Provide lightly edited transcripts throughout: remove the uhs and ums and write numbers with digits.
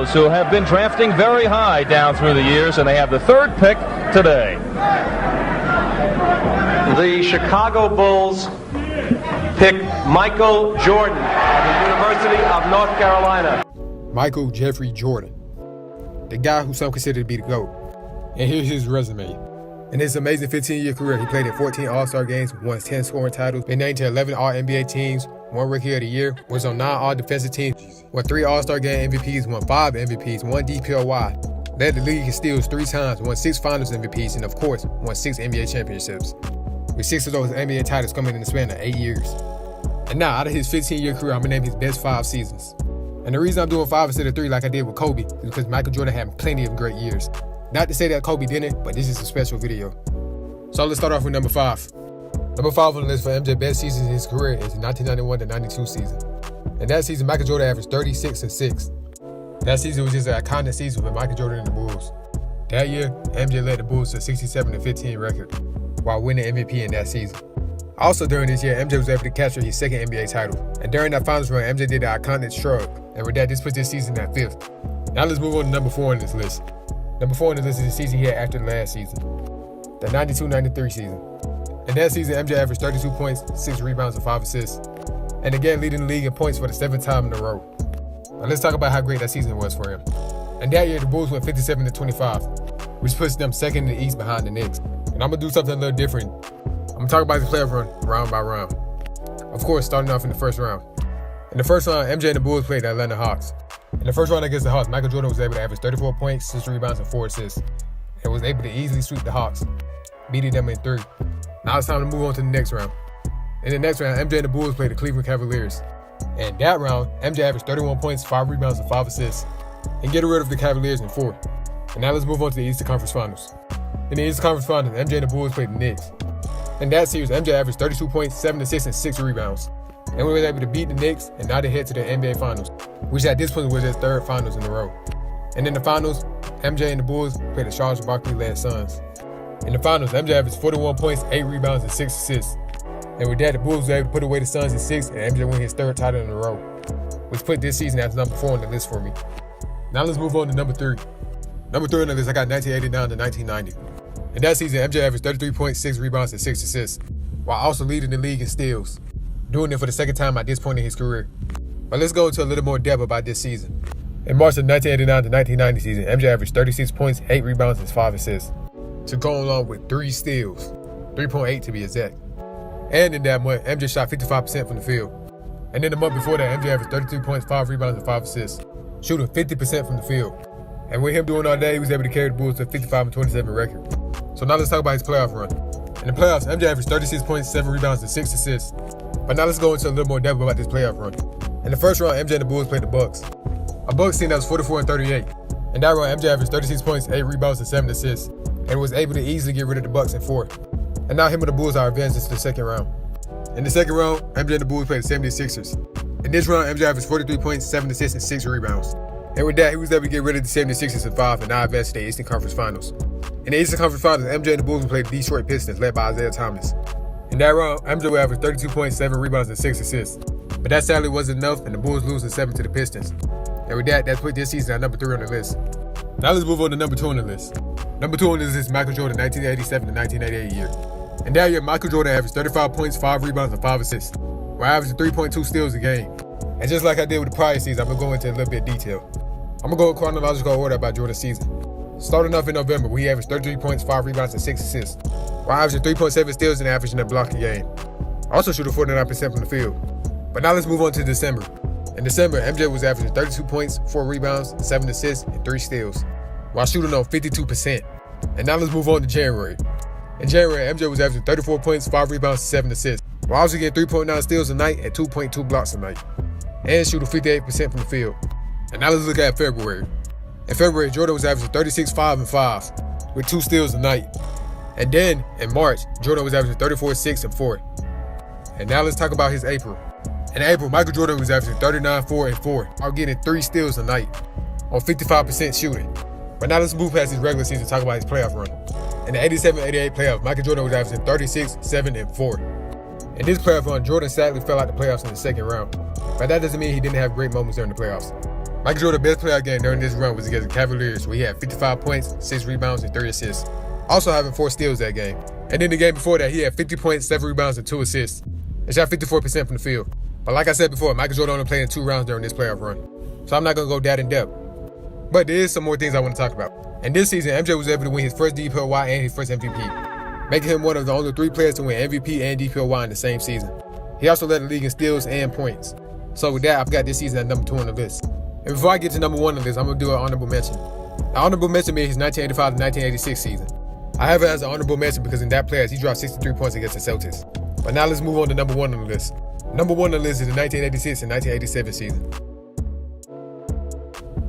Who have been drafting very high down through the years, and they have the third pick today. The Chicago Bulls pick Micheal Jordan of the University of North Carolina. Michael Jeffrey Jordan, the guy who some consider to be the GOAT. And here's his resume. In his amazing 15-year career, he played in 14 All-Star games, won 10 scoring titles, been named to 11 All-NBA teams, won Rookie of the Year, was on 9 All-Defensive teams, won 3 All-Star Game MVPs, won 5 MVPs, 1 DPOY, led the league in steals 3 times, won 6 Finals MVPs, and of course, won 6 NBA championships, with 6 of those NBA titles coming in the span of 8 years. And now, out of his 15-year career, I'm gonna name his best 5 seasons. And the reason I'm doing 5 instead of 3 like I did with Kobe is because Michael Jordan had plenty of great years. Not to say that Kobe didn't, but this is a special video. So let's start off with number 5. Number 5 on the list for MJ's best season in his career is the 1991-92 season. In that season, Michael Jordan averaged 36 and 6. That season was just an iconic season with Michael Jordan and the Bulls. That year, MJ led the Bulls to a 67-15 record while winning MVP in that season. Also during this year, MJ was able to capture his second NBA title. And during that finals run, MJ did the iconic shrug. And with that, this puts this season at 5th. Now let's move on to number 4 on this list. Number 4 on the list is the season he had after the last season, the 92-93 season. In that season, MJ averaged 32 points, 6 rebounds, and 5 assists. And again, leading the league in points for the 7th time in a row. Now let's talk about how great that season was for him. And that year, the Bulls went 57-25, which puts them second in the East behind the Knicks. And I'm gonna do something a little different. I'm gonna talk about the playoff run, round by round. Of course, starting off in the first round. In the first round, MJ and the Bulls played the Atlanta Hawks. In the first round against the Hawks, Michael Jordan was able to average 34 points, 6 rebounds, and 4 assists, and was able to easily sweep the Hawks, beating them in 3. Now it's time to move on to the next round. In the next round, MJ and the Bulls played the Cleveland Cavaliers. And that round, MJ averaged 31 points, 5 rebounds, and 5 assists, and get rid of the Cavaliers in 4. And now let's move on to the Eastern Conference Finals. In the Eastern Conference Finals, MJ and the Bulls played the Knicks. In that series, MJ averaged 32 points, 7 assists, and 6 rebounds. And we were able to beat the Knicks, and now they head to the NBA Finals, which at this point was their 3rd Finals in a row. And in the Finals, MJ and the Bulls played the Charles Barkley-led Suns. In the Finals, MJ averaged 41 points, 8 rebounds, and 6 assists. And with that, the Bulls were able to put away the Suns in 6, and MJ won his 3rd title in a row, which put this season as number 4 on the list for me. Now let's move on to number 3. Number 3 on the list, I got 1989 to 1990. In that season, MJ averaged 33 points, 6 rebounds, and 6 assists, while also leading the league in steals, doing it for the 2nd time at this point in his career. But let's go into a little more depth about this season. In March of 1989 to 1990 season, MJ averaged 36 points, 8 rebounds, and 5 assists, to go along with 3 steals, 3.8 to be exact. And in that month, MJ shot 55% from the field. And in the month before that, MJ averaged 33 points, 5 rebounds, and 5 assists, shooting 50% from the field. And with him doing all that, he was able to carry the Bulls to a 55-27 record. So now let's talk about his playoff run. In the playoffs, MJ averaged 36 points, 7 rebounds, and 6 assists. But now let's go into a little more depth about this playoff run. In the first round, MJ and the Bulls played the Bucks. A Bucks team that was 44-38. In that round, MJ averaged 36 points, 8 rebounds, and 7 assists, and was able to easily get rid of the Bucks in 4. And now him and the Bulls are advanced into the 2nd round. In the 2nd round, MJ and the Bulls played the 76ers. In this round, MJ averaged 43 points, 7 assists, and 6 rebounds. And with that, he was able to get rid of the 76ers in 5 and now advanced to the Eastern Conference Finals. In the Eastern Conference Finals, MJ and the Bulls played the Detroit Pistons, led by Isaiah Thomas. In that round, MJ would average 32 points, 7 rebounds, and 6 assists. But that sadly wasn't enough, and the Bulls lose in 7 to the Pistons. And with that, put this season at number 3 on the list. Now let's move on to number 2 on the list. Number 2 on the list is Michael Jordan, 1987 to 1988 year. In that year, Michael Jordan averaged 35 points, 5 rebounds, and 5 assists, while averaging 3.2 steals a game. And just like I did with the prior season, I'm going to go into a little bit of detail. I'm going to go in chronological order about Jordan's season. Starting off in November, where he averaged 33 points, 5 rebounds, and 6 assists, while averaging 3.7 steals and averaging a block a game. Also shooting 49% from the field. But now let's move on to December. In December, MJ was averaging 32 points, 4 rebounds, 7 assists, and 3 steals, while shooting on 52%. And now let's move on to January. In January, MJ was averaging 34 points, 5 rebounds, 7 assists, while also getting 3.9 steals a night and 2.2 blocks a night, and shooting 58% from the field. And now let's look at February. In February, Jordan was averaging 36, 5, and 5, with 2 steals a night. And then, in March, Jordan was averaging 34, 6, and 4. And now let's talk about his April. In April, Michael Jordan was averaging 39, 4, and 4, while getting 3 steals a night, on 55% shooting. But now let's move past his regular season and talk about his playoff run. In the 87-88 playoffs, Michael Jordan was averaging 36, 7, and 4. In this playoff run, Jordan sadly fell out the playoffs in the 2nd round. But that doesn't mean he didn't have great moments during the playoffs. Michael Jordan's best playoff game during this run was against the Cavaliers, where he had 55 points, 6 rebounds, and 3 assists. Also having 4 steals that game. And then the game before that, he had 50 points, 7 rebounds, and 2 assists. And shot 54% from the field. But like I said before, Michael Jordan only played in 2 rounds during this playoff run. So I'm not going to go that in depth. But there is some more things I want to talk about. And this season, MJ was able to win his first DPOY and his first MVP, making him one of the only 3 players to win MVP and DPOY in the same season. He also led the league in steals and points. So with that, I've got this season at number 2 on the list. And before I get to number 1 on the list, I'm going to do an honorable mention. The honorable mention being his 1985 to 1986 season. I have it as an honorable mention because in that playoffs, he dropped 63 points against the Celtics. But now let's move on to number 1 on the list. Number 1 on the list is the 1986 and 1987 season.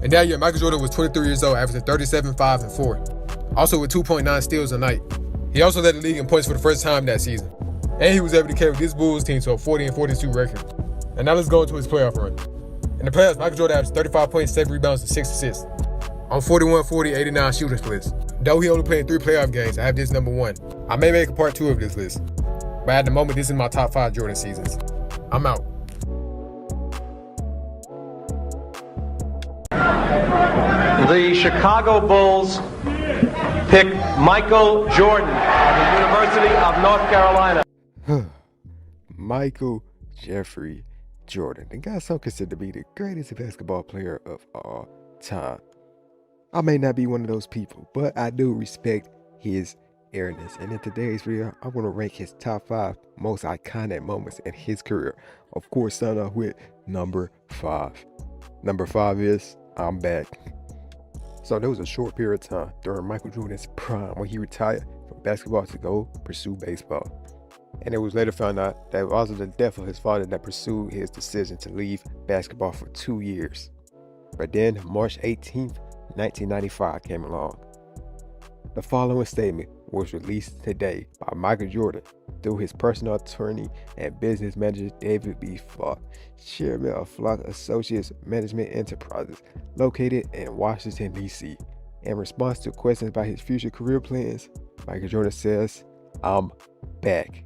In that year, Michael Jordan was 23 years old, averaging 37, 5, and 4. Also with 2.9 steals a night. He also led the league in points for the first time that season. And he was able to carry this Bulls team to a 40 and 42 record. And now let's go into his playoff run. In the playoffs, Michael Jordan averaged 35 points, 7 rebounds, and 6 assists on 41, 40, 89 shooting splits. Though he only played in 3 playoff games, I have this number 1. I may make a part 2 of this list, but at the moment, this is my top 5 Jordan seasons. I'm out. The Chicago Bulls pick Michael Jordan of the University of North Carolina. Michael Jeffrey Jordan, the guy some considered to be the greatest basketball player of all time. I may not be one of those people, but I do respect his Airness. And in today's video, I want to rank his top 5 most iconic moments in his career. Of course, starting off with number 5. Number 5 is I'm back. So there was a short period of time during Michael Jordan's prime when he retired from basketball to go pursue baseball. And it was later found out that it was also the death of his father that pursued his decision to leave basketball for 2 years. But then March 18th, 1995 came along. The following statement was released today by Michael Jordan through his personal attorney and business manager David B. Flock, chairman of Flock Associates Management Enterprises, located in Washington, D.C. In response to questions about his future career plans, Michael Jordan says, I'm back.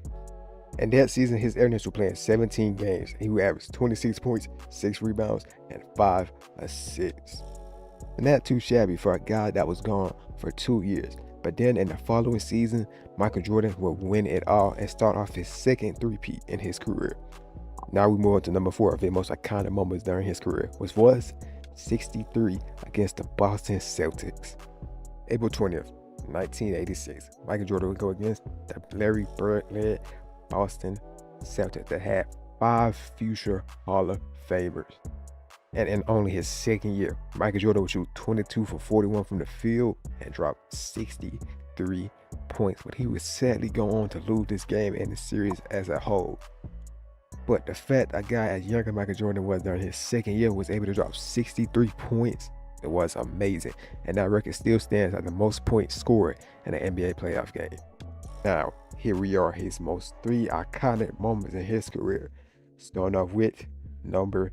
And that season, his Airness were playing 17 games, and he would average 26 points, 6 rebounds, and 5 assists. And not too shabby for a guy that was gone for 2 years. But then in the following season, Michael Jordan would win it all and start off his second three-peat in his career. Now we move on to number 4 of his most iconic moments during his career, which was 63 against the Boston Celtics. April 20th, 1986, Michael Jordan would go against the Larry Bird-led Boston Celtics that had 5 future Hall of Famers. And in only his second year, Michael Jordan would shoot 22 for 41 from the field and drop 63 points. But he would sadly go on to lose this game and the series as a whole. But the fact a guy as young as Michael Jordan was during his second year was able to drop 63 points, it was amazing. And that record still stands as the most points scored in an NBA playoff game. Now, here we are, his most 3 iconic moments in his career. Starting off with number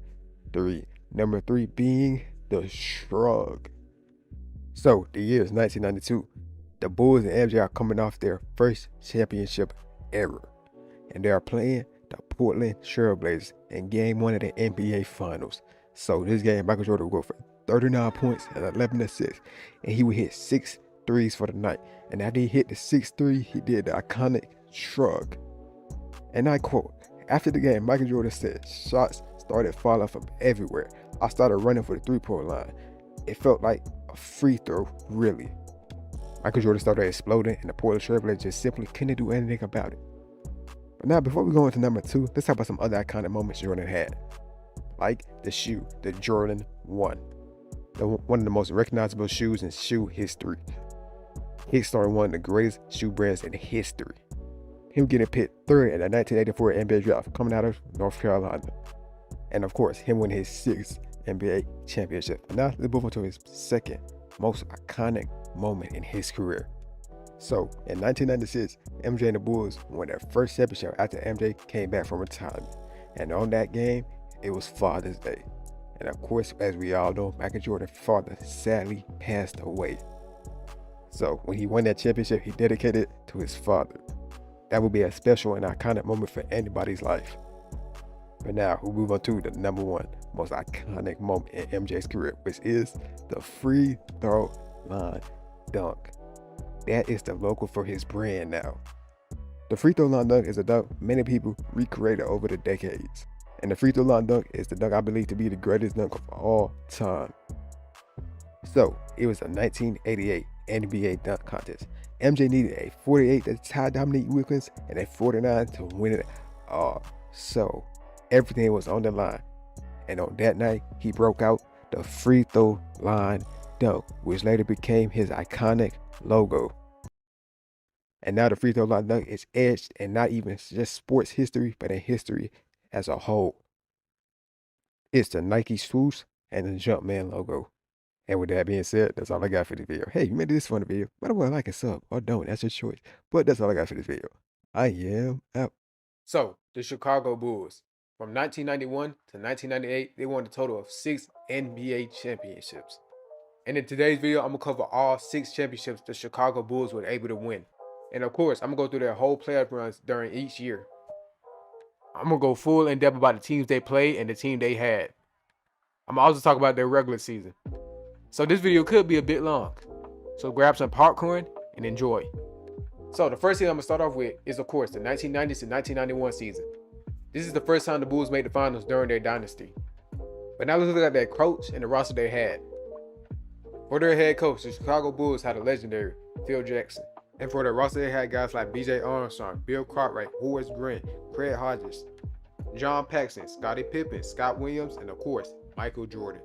3. Number 3 being the shrug. So, the year is 1992. The Bulls and MJ are coming off their first championship ever. And they are playing the Portland Trailblazers in Game 1 of the NBA Finals. So, this game, Michael Jordan would go for 39 points and 11 assists. And he would hit 6 threes for the night. And after he hit the 6th three, he did the iconic shrug. And I quote, after the game, Michael Jordan said, shots started falling from everywhere. I started running for the 3-point line. It felt like a free throw, really. Michael Jordan started exploding, and the Portland Trailblazers just simply couldn't do anything about it. But now, before we go into number 2, let's talk about some other iconic moments Jordan had. Like the shoe, the Jordan 1. One of the most recognizable shoes in shoe history. It started one of the greatest shoe brands in history. Him getting picked 3rd in the 1984 NBA draft, coming out of North Carolina. And of course, him winning his 6th NBA championship. But now, let's move on to his second most iconic moment in his career. So, in 1996, MJ and the Bulls won their first championship after MJ came back from retirement. And on that game, it was Father's Day. And of course, as we all know, Michael Jordan's father sadly passed away. So, when he won that championship, he dedicated it to his father. That would be a special and iconic moment for anybody's life. But now, we move on to the number 1 most iconic moment in MJ's career, which is the free throw line dunk. That is the logo for his brand now. The free throw line dunk is a dunk many people recreated over the decades. And the free throw line dunk is the dunk I believe to be the greatest dunk of all time. So, it was a 1988 NBA dunk contest. MJ needed a 48 to tie Dominique Wilkins and a 49 to win it all. So, everything was on the line. And on that night, he broke out the free throw line dunk, which later became his iconic logo. And now the free throw line dunk is etched in not even just sports history, but in history as a whole. It's the Nike swoosh and the Jumpman logo. And with that being said, that's all I got for this video. Hey, you made this fun video. By the way, like and sub or don't, that's your choice. But that's all I got for this video. I am out. So, the Chicago Bulls, from 1991 to 1998, they won a total of 6 NBA championships. And in today's video, I'm going to cover all 6 championships the Chicago Bulls were able to win. And of course, I'm going to go through their whole playoff runs during each year. I'm going to go full in depth about the teams they played and the team they had. I'm going to also talk about their regular season. So this video could be a bit long. So grab some popcorn and enjoy. So the first thing I'm going to start off with is, of course, the 1990s to 1991 season. This is the first time the Bulls made the finals during their dynasty. But now let's look at their coach and the roster they had. For their head coach, the Chicago Bulls had a legendary Phil Jackson. And for their roster they had guys like B.J. Armstrong, Bill Cartwright, Horace Grant, Craig Hodges, John Paxson, Scottie Pippen, Scott Williams, and of course, Michael Jordan.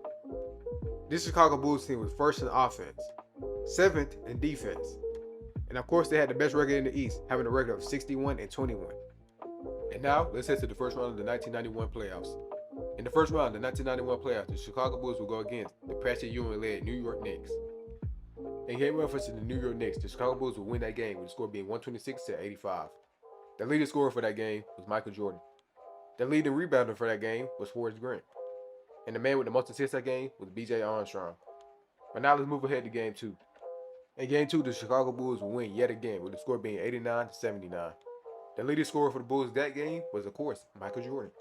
This Chicago Bulls team was first in offense, 7th in defense, and of course they had the best record in the East, having a record of 61-21. And now let's head to the first round of the 1991 playoffs. In the first round of the 1991 playoffs, the Chicago Bulls will go against the Patrick Ewing-led New York Knicks. In game 1 versus the New York Knicks, the Chicago Bulls will win that game with the score being 126-85. The leading scorer for that game was Michael Jordan. The leading rebounder for that game was Horace Grant. And the man with the most assists that game was B.J. Armstrong. But now let's move ahead to game 2. In game 2, the Chicago Bulls will win yet again with the score being 89-79. The leading scorer for the Bulls that game was, of course, Michael Jordan.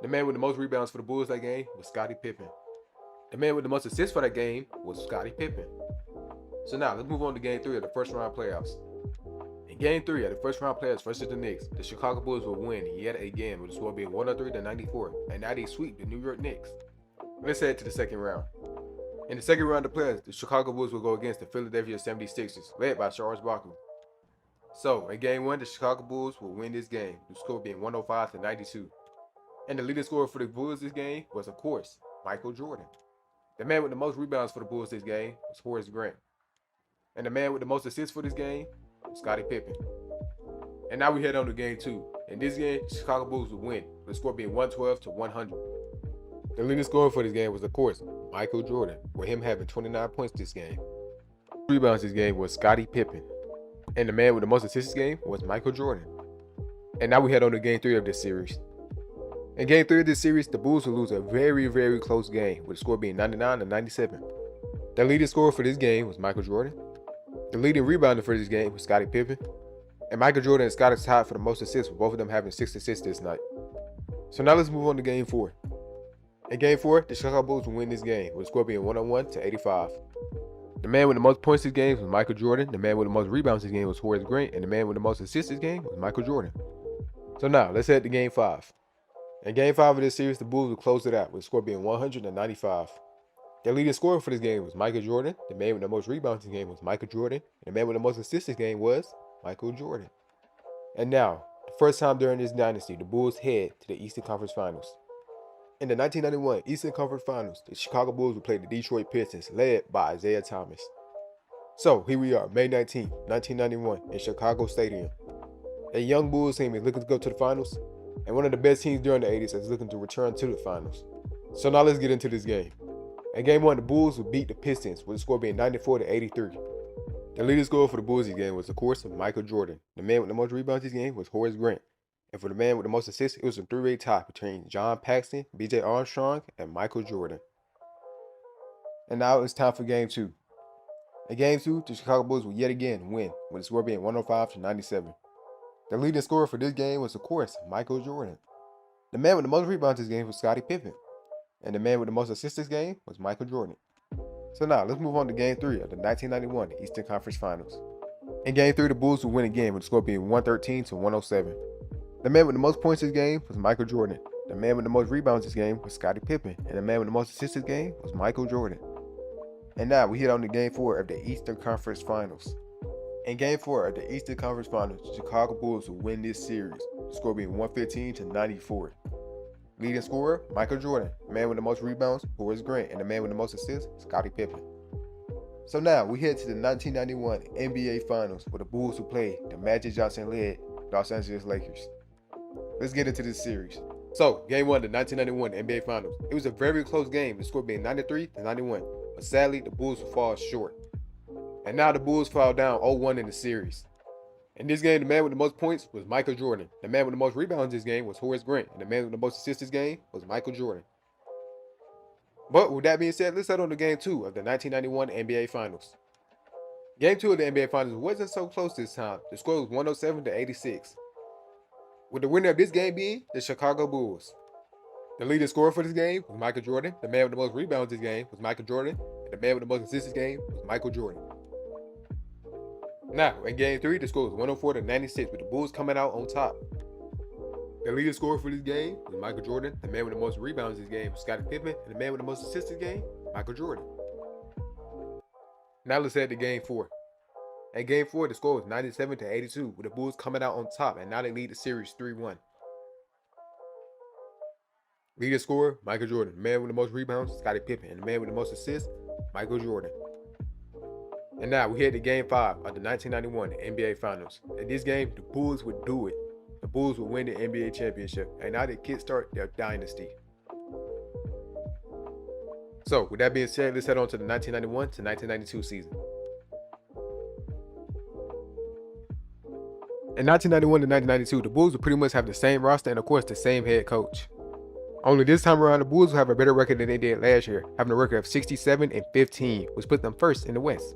The man with the most rebounds for the Bulls that game was Scottie Pippen. The man with the most assists for that game was Scottie Pippen. So now let's move on to game 3 of the first round playoffs. In game 3 of the first round playoffs versus the Knicks, the Chicago Bulls will win yet again with the score being 103-94, and now they sweep the New York Knicks. Let's head to the second round. In the second round of playoffs, the Chicago Bulls will go against the Philadelphia 76ers, led by Charles Barkley. So, in game 1, the Chicago Bulls will win this game, with the score being 105-92. And the leading scorer for the Bulls this game was, of course, Michael Jordan. The man with the most rebounds for the Bulls this game was Horace Grant. And the man with the most assists for this game was Scottie Pippen. And now we head on to game 2. In this game, the Chicago Bulls will win, with the score being 112-100. The leading scorer for this game was, of course, Michael Jordan, with him having 29 points this game. Rebounds this game was Scottie Pippen. And the man with the most assists this game was Michael Jordan. And now we head on to game 3 of this series. In game 3 of this series, the Bulls will lose a very, very close game, with the score being 99-97. The leading scorer for this game was Michael Jordan. The leading rebounder for this game was Scottie Pippen. And Michael Jordan and Scottie tied for the most assists, with both of them having 6 assists this night. So now let's move on to game 4. In game 4, the Chicago Bulls will win this game, with the score being 101-85. The man with the most points this game was Michael Jordan. The man with the most rebounds this game was Horace Grant. And the man with the most assists this game was Michael Jordan. So now, let's head to game 5. In game 5 of this series, the Bulls will close it out, with the score being 100-95. The leading scorer for this game was Michael Jordan. The man with the most rebounds this game was Michael Jordan. And the man with the most assists this game was Michael Jordan. And now, the first time during this dynasty, the Bulls head to the Eastern Conference Finals. In the 1991 Eastern Conference Finals, the Chicago Bulls will play the Detroit Pistons, led by Isaiah Thomas. So, here we are, May 19, 1991, in Chicago Stadium. A young Bulls team is looking to go to the finals, and one of the best teams during the 80s is looking to return to the finals. So now let's get into this game. In game 1, the Bulls will beat the Pistons, with the score being 94-83. The leading scorer for the Bulls this game was, of course, Michael Jordan. The man with the most rebounds this game was Horace Grant. And for the man with the most assists, it was a 3-way tie between John Paxson, B.J. Armstrong, and Michael Jordan. And now it's time for game 2. In game 2, the Chicago Bulls will yet again win, with the score being 105-97. The leading scorer for this game was, of course, Michael Jordan. The man with the most rebounds this game was Scottie Pippen. And the man with the most assists this game was Michael Jordan. So now, let's move on to Game 3 of the 1991 Eastern Conference Finals. In Game 3, the Bulls would win again with the score being 113 to 107. The man with the most points this game was Michael Jordan. The man with the most rebounds this game was Scottie Pippen. And the man with the most assists this game was Michael Jordan. And now, we hit on to Game 4 of the Eastern Conference Finals. In Game 4 of the Eastern Conference Finals, the Chicago Bulls would win this series, the score being 115 to 94. Leading scorer, Michael Jordan. The man with the most rebounds, Horace Grant. And the man with the most assists, Scottie Pippen. So now, we head to the 1991 NBA Finals, where the Bulls would play the Magic Johnson-led Los Angeles Lakers. Let's get into this series. So, Game 1 of the 1991 NBA Finals. It was a very close game, the score being 93 to 91. But sadly, the Bulls would fall short. And now the Bulls fall down 0-1 in the series. In this game, the man with the most points was Michael Jordan. The man with the most rebounds this game was Horace Grant. And the man with the most assists this game was Michael Jordan. But with that being said, let's head on to Game 2 of the 1991 NBA Finals. Game 2 of the NBA Finals wasn't so close this time. The score was 107 to 86. With the winner of this game being the Chicago Bulls. The leading scorer for this game was Michael Jordan. The man with the most rebounds this game was Michael Jordan. And the man with the most assists this game was Michael Jordan. Now, in Game 3, the score was 104 to 96, with the Bulls coming out on top. The leading scorer for this game was Michael Jordan. The man with the most rebounds this game was Scottie Pippen. And the man with the most assists this game, Michael Jordan. Now let's head to Game 4. In Game 4, the score was 97 to 82, with the Bulls coming out on top, and now they lead the series 3-1. Leading scorer, Michael Jordan. The man with the most rebounds, Scottie Pippen. And the man with the most assists, Michael Jordan. And now we head to Game 5 of the 1991 NBA Finals. In this game, the Bulls would do it. The Bulls would win the NBA championship, and now they kickstart their dynasty. So, with that being said, let's head on to the 1991 to 1992 season. In 1991 to 1992, the Bulls would pretty much have the same roster and, of course, the same head coach. Only this time around, the Bulls will have a better record than they did last year, having a record of 67-15, which put them first in the West.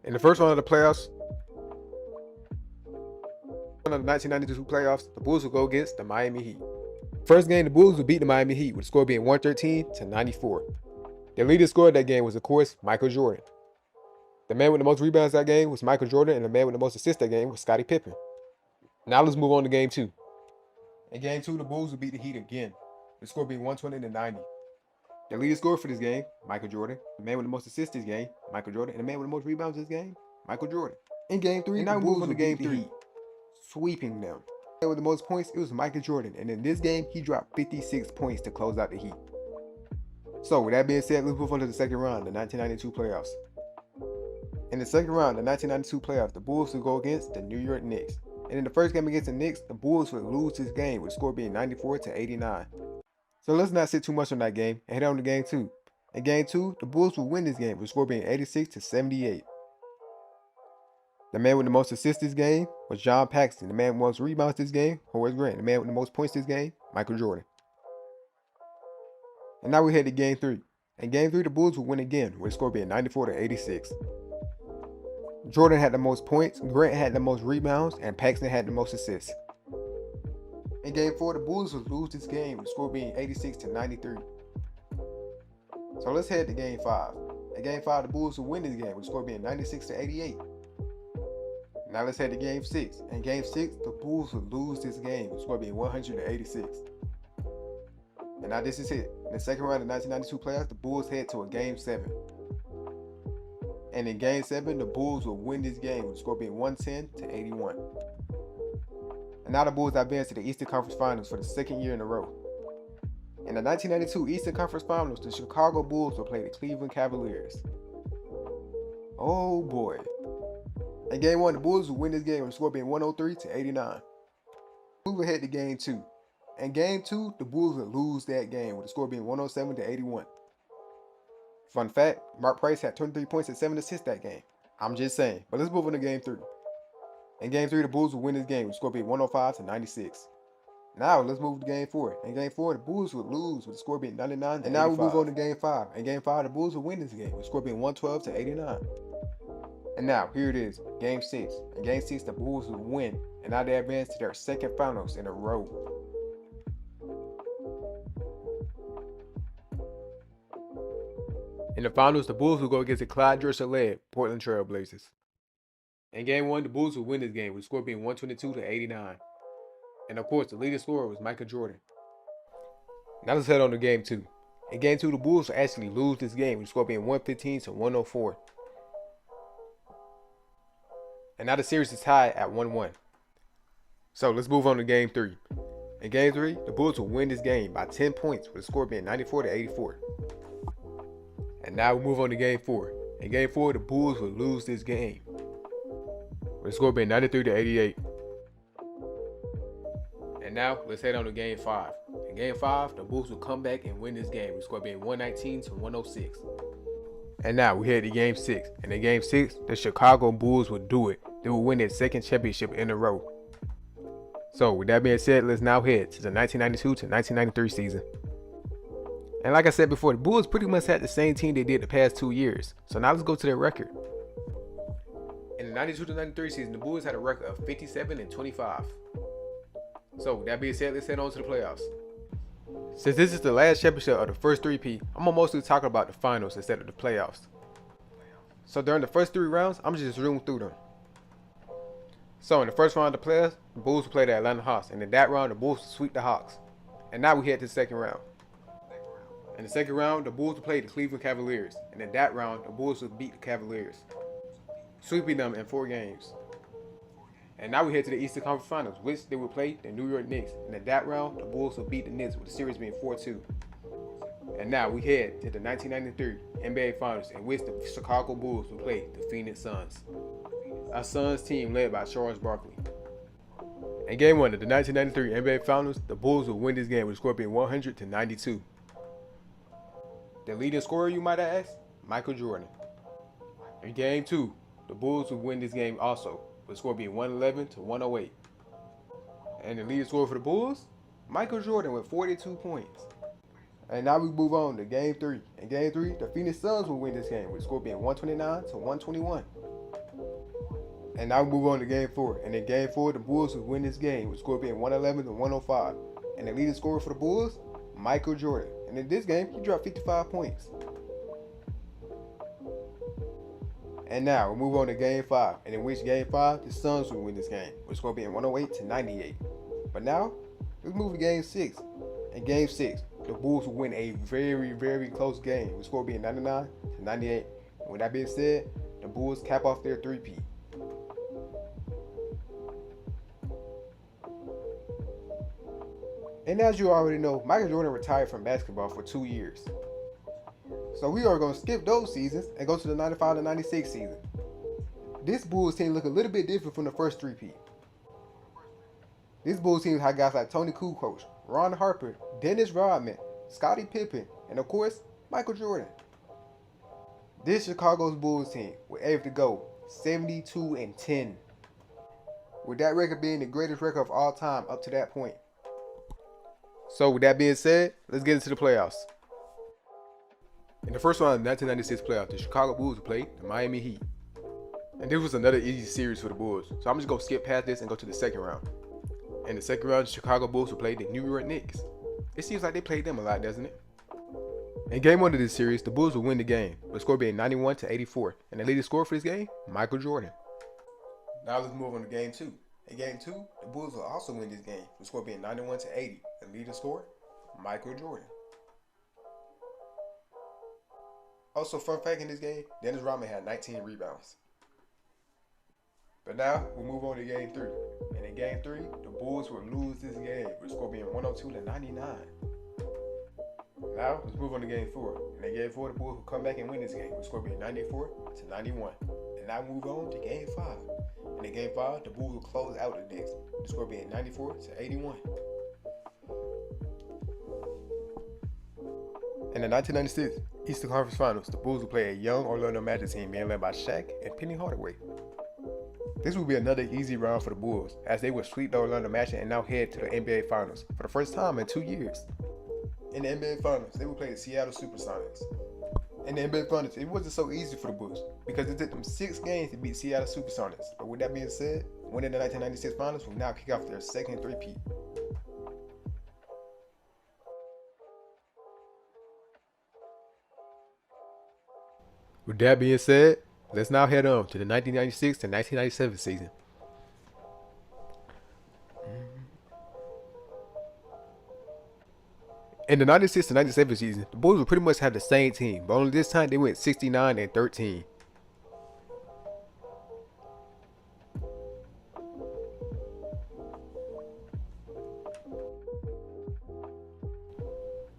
In the first round of the playoffs, of the 1992 playoffs, the Bulls will go against the Miami Heat. First game, the Bulls would beat the Miami Heat, with the score being 113 to 94. Their leading scorer of that game was, of course, Michael Jordan. The man with the most rebounds that game was Michael Jordan, and the man with the most assists that game was Scottie Pippen. Now let's move on to Game 2. In Game 2, the Bulls would beat the Heat again, the score being 120 to 90. The leading scorer for this game, Michael Jordan. The man with the most assists this game, Michael Jordan. And the man with the most rebounds this game, Michael Jordan. In Game 3, the Bulls would Game 3, sweeping them. The man with the most points, it was Michael Jordan. And in this game, he dropped 56 points to close out the Heat. So with that being said, let's move on to the second round, the 1992 playoffs. In the second round, the 1992 playoffs, the Bulls would go against the New York Knicks. And in the first game against the Knicks, the Bulls would lose this game, with the score being 94 to 89. So let's not sit too much on that game and head on to Game 2. In Game 2, the Bulls would win this game, with the score being 86 to 78. The man with the most assists this game was John Paxson. The man with the most rebounds this game, Horace Grant. The man with the most points this game, Michael Jordan. And now we head to Game 3. In Game 3, the Bulls would win again, with the score being 94 to 86. Jordan had the most points, Grant had the most rebounds, and Paxson had the most assists. In Game 4, the Bulls would lose this game, with the score being 86 to 93. So let's head to Game 5. In Game 5, the Bulls would win this game, with the score being 96 to 88. Now let's head to Game 6. In Game 6, the Bulls would lose this game, with the score being 100 to 86. And now this is it. In the second round of the 1992 playoffs, the Bulls head to a Game 7. And in Game 7, the Bulls will win this game, with the score being 110 to 81. And now the Bulls advance to the Eastern Conference Finals for the second year in a row. In the 1992 Eastern Conference Finals, the Chicago Bulls will play the Cleveland Cavaliers. Oh boy. In Game 1, the Bulls will win this game, with the score being 103 to 89. Move ahead to Game 2. In Game 2, the Bulls will lose that game, with the score being 107 to 81. Fun fact, Mark Price had 23 points and 7 assists that game. I'm just saying. But let's move on to Game 3. In Game 3, the Bulls will win this game, with the score being 105 to 96. Now, let's move to Game 4. In Game 4, the Bulls will lose, with the score being 99 to 85. And now we move on to Game 5. In Game 5, the Bulls will win this game, with the score being 112 to 89. And now, here it is, Game 6. In Game 6, the Bulls will win, and now they advance to their second finals in a row. In the finals, the Bulls will go against the Clyde Drexler-led Portland Trail Blazers. In Game 1, the Bulls will win this game, with the score being 122-89. And of course, the leading scorer was Michael Jordan. Now let's head on to Game 2. In Game 2, the Bulls will actually lose this game, with the score being 115-104. And now the series is tied at 1-1. So let's move on to Game 3. In Game 3, the Bulls will win this game by 10 points, with the score being 94-84. And now we move on to Game 4. In Game 4, the Bulls will lose this game, with the score being 93-88. And now let's head on to Game 5. In Game 5, the Bulls will come back and win this game, with the score being 119-106. And now we head to Game 6. And in Game 6, the Chicago Bulls will do it. They will win their second championship in a row. So with that being said, let's now head to the 1992-1993 season. And like I said before, the Bulls pretty much had the same team they did the past 2 years. So now let's go to their record. In the 92-93 season, the Bulls had a record of 57-25. So with that being said, let's head on to the playoffs. Since this is the last championship of the first three-peat, I'm gonna mostly talk about the finals instead of the playoffs. So during the first 3 rounds, I'm just zooming through them. So in the first round of the playoffs, the Bulls will play the Atlanta Hawks, and in that round, the Bulls will sweep the Hawks. And now we head to the second round. In the second round, the Bulls will play the Cleveland Cavaliers, and in that round, the Bulls will beat the Cavaliers, sweeping them in 4 games. And now we head to the Eastern Conference Finals, which they will play the New York Knicks, and in that round, the Bulls will beat the Knicks, with the series being 4-2. And now we head to the 1993 NBA Finals, in which the Chicago Bulls will play the Phoenix Suns, a Suns team led by Charles Barkley. In Game 1 of the 1993 NBA Finals, the Bulls will win this game, with the score being 100-92. The leading scorer, you might ask, Michael Jordan. In Game 2, the Bulls will win this game also, with the score being 111-108. And the leading scorer for the Bulls, Michael Jordan, with 42 points. And now we move on to Game 3. In Game 3, the Phoenix Suns will win this game, with the score being 129-121. And now we move on to Game 4. And in Game 4, the Bulls will win this game, with the score being 111-105. And the leading scorer for the Bulls, Michael Jordan. And in this game, he dropped 55 points. And now we move on to Game 5. And in which Game 5, the Suns will win this game, with the score being 108-98. But now, let's move to Game 6. In Game 6, the Bulls will win a very, very close game, with the score being 99-98. And with that being said, the Bulls cap off their three-peat. And as you already know, Michael Jordan retired from basketball for 2 years. So we are going to skip those seasons and go to the 95-96 season. This Bulls team look a little bit different from the first three-peat. This Bulls team had guys like Tony Kukoc, Ron Harper, Dennis Rodman, Scottie Pippen, and of course, Michael Jordan. This Chicago's Bulls team were able to go 72-10, with that record being the greatest record of all time up to that point. So with that being said, let's get into the playoffs. In the first round of the 1996 playoffs, the Chicago Bulls played the Miami Heat. And this was another easy series for the Bulls. So I'm just going to skip past this and go to the second round. In the second round, the Chicago Bulls will play the New York Knicks. It seems like they played them a lot, doesn't it? In Game 1 of this series, the Bulls will win the game, with the score being 91-84. And the leading scorer for this game, Michael Jordan. Now let's move on to Game 2. In Game 2, the Bulls will also win this game, with the score being 91-80. The leading scorer, Michael Jordan. Also, fun fact in this game, Dennis Rodman had 19 rebounds. But now, we'll move on to Game 3. And in Game 3, the Bulls will lose this game, with the score being 102-99. Now, let's move on to Game 4. And in Game 4, the Bulls will come back and win this game, with the score being 94-91. And now move on to Game 5. And in Game 5, the Bulls will close out the Knicks, with the score being 94-81. In the 1996 Eastern Conference Finals, the Bulls will play a young Orlando Magic team being led by Shaq and Penny Hardaway. This will be another easy round for the Bulls, as they will sweep the Orlando Magic and now head to the NBA Finals for the first time in 2 years. In the NBA Finals, they will play the Seattle Supersonics. In the NBA Finals, it wasn't so easy for the Bulls, because it took them 6 games to beat Seattle Supersonics. But with that being said, winning the 1996 Finals will now kick off their second three-peat. With that being said, let's now head on to the 1996 to 1997 season. In the 96 to 97 season, the Bulls would pretty much have the same team, but only this time they went 69-13.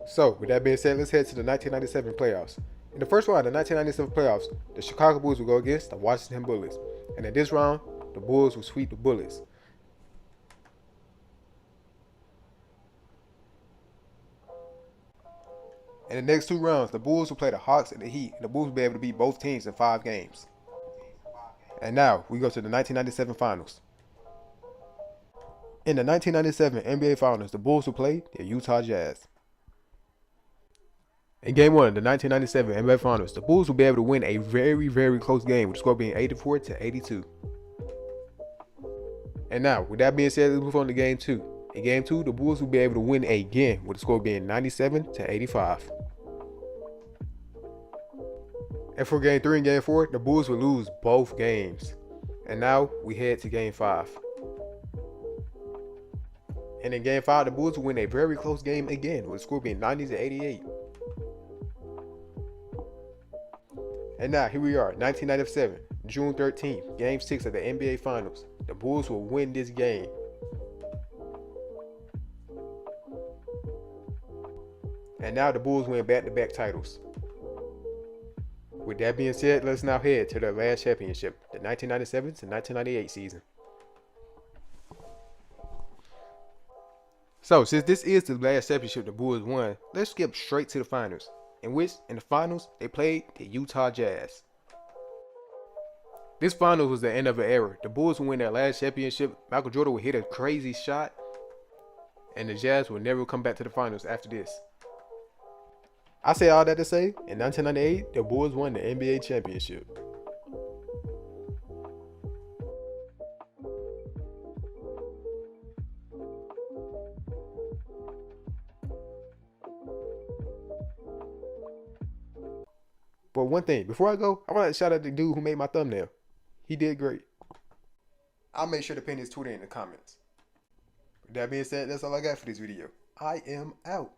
So, with that being said, let's head to the 1997 playoffs. In the first round of the 1997 playoffs, the Chicago Bulls would go against the Washington Bullets. And in this round, the Bulls would sweep the Bullets. In the next two rounds, the Bulls would play the Hawks and the Heat, and the Bulls would be able to beat both teams in 5 games. And now, we go to the 1997 finals. In the 1997 NBA Finals, the Bulls would play the Utah Jazz. In Game 1 of the 1997 NBA Finals, the Bulls will be able to win a very, very close game with the score being 84-82. And now, with that being said, let's move on to Game 2. In Game 2, the Bulls will be able to win again with the score being 97-85. And for Game 3 and Game 4, the Bulls will lose both games. And now, we head to Game 5. And in Game 5, the Bulls will win a very close game again with the score being 90-88. And now, here we are, 1997, June 13th, Game 6 of the NBA Finals. The Bulls will win this game. And now the Bulls win back-to-back titles. With that being said, let's now head to their last championship, the 1997 to 1998 season. So, since this is the last championship the Bulls won, let's skip straight to the finals. In the finals, they played the Utah Jazz. This finals was the end of an era. The Bulls would win their last championship. Michael Jordan would hit a crazy shot, and the Jazz would never come back to the finals after this. I say all that to say, in 1998, the Bulls won the NBA championship. But one thing, before I go, I want to shout out the dude who made my thumbnail. He did great. I'll make sure to pin his Twitter in the comments. With that being said, that's all I got for this video. I am out.